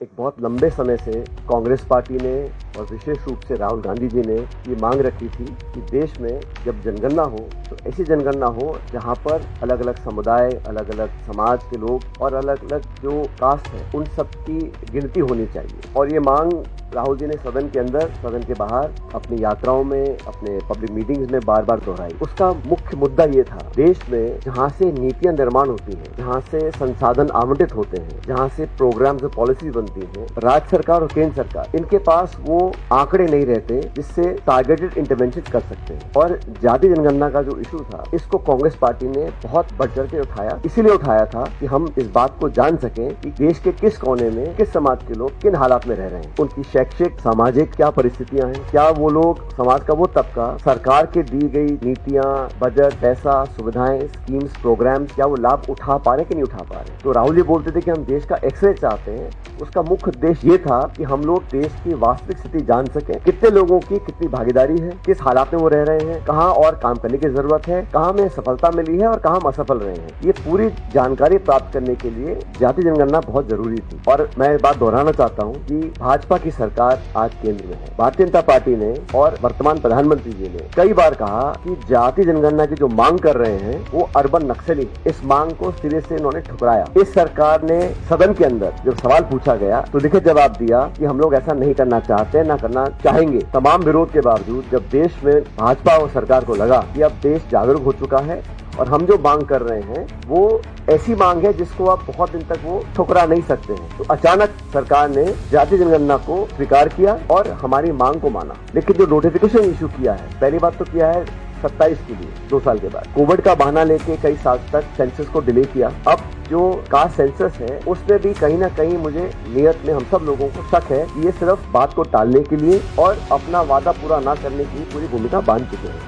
एक बहुत लंबे समय से कांग्रेस पार्टी ने और विशेष रूप से राहुल गांधी जी ने ये मांग रखी थी कि देश में जब जनगणना हो तो ऐसी जनगणना हो जहां पर अलग अलग समुदाय, अलग अलग समाज के लोग और अलग अलग जो कास्ट है उन सब की गिनती होनी चाहिए। और ये मांग राहुल जी ने सदन के अंदर, सदन के बाहर, अपनी यात्राओं में, अपने पब्लिक मीटिंग्स में बार बार दोहराई। उसका मुख्य मुद्दा ये था, देश में जहाँ से नीतियां निर्माण होती हैं, जहाँ से संसाधन आवंटित होते हैं, जहाँ से प्रोग्राम्स और पॉलिसी बनती हैं, राज्य सरकार और केंद्र सरकार इनके पास वो आंकड़े नहीं रहते जिससे टारगेटेड इंटरवेंशन कर सकते हैं। और जाति जनगणना का जो इशू था, इसको कांग्रेस पार्टी ने बहुत बढ़ चढ़ के उठाया। इसीलिए उठाया था कि हम इस बात को जान सकें कि देश के किस कोने में किस समाज के लोग किन हालात में रह रहे हैं, उनकी शैक्षिक, सामाजिक क्या परिस्थितियां हैं, क्या वो लोग, समाज का वो तबका सरकार के दी गई नीतियां, बजट, पैसा, सुविधाएं, स्कीम्स, प्रोग्राम्स, क्या वो लाभ उठा पा रहे कि नहीं उठा पा रहे। तो राहुल जी बोलते थे कि हम देश का एक्सरे चाहते हैं। उसका मुख्य उद्देश्य ये था कि हम लोग देश की वास्तविक स्थिति जान सकें, कितने लोगों की कितनी भागीदारी है, किस हालात में वो रह रहे हैं, कहाँ और काम करने की जरूरत है, कहाँ में सफलता मिली है और कहाँ हम असफल रहे हैं। ये पूरी जानकारी प्राप्त करने के लिए जाति जनगणना बहुत जरूरी थी। और मैं बात दोहराना चाहता हूँ कि भाजपा की सरकार आज केंद्र में है। भारतीय जनता पार्टी ने और वर्तमान प्रधानमंत्री जी ने कई बार कहा कि जाति जनगणना की जो मांग कर रहे हैं वो अर्बन नक्सली है। इस मांग को सिरे से इन्होंने ठुकराया। इस सरकार ने सदन के अंदर जब सवाल पूछा गया तो लिखित जवाब दिया कि हम लोग ऐसा नहीं करना चाहते, ना करना चाहेंगे। तमाम विरोध के बावजूद जब देश में भाजपा और सरकार को लगा कि अब देश जागरूक हो चुका है और हम जो मांग कर रहे हैं वो ऐसी मांग है जिसको आप बहुत दिन तक वो ठुकरा नहीं सकते हैं, तो अचानक सरकार ने जाति जनगणना को स्वीकार किया और हमारी मांग को माना। लेकिन जो नोटिफिकेशन इशू किया है, पहली बात तो किया है 27 के लिए, 2 साल के बाद कोविड का बहाना लेके कई साल तक सेंसस को डिले किया। अब जो कास्ट सेंसस है उसमें भी कहीं ना कहीं मुझे नियत में हम सब लोगों को शक है कि ये सिर्फ बात को टालने के लिए और अपना वादा पूरा ना करने की पूरी भूमिका बांध चुके हैं।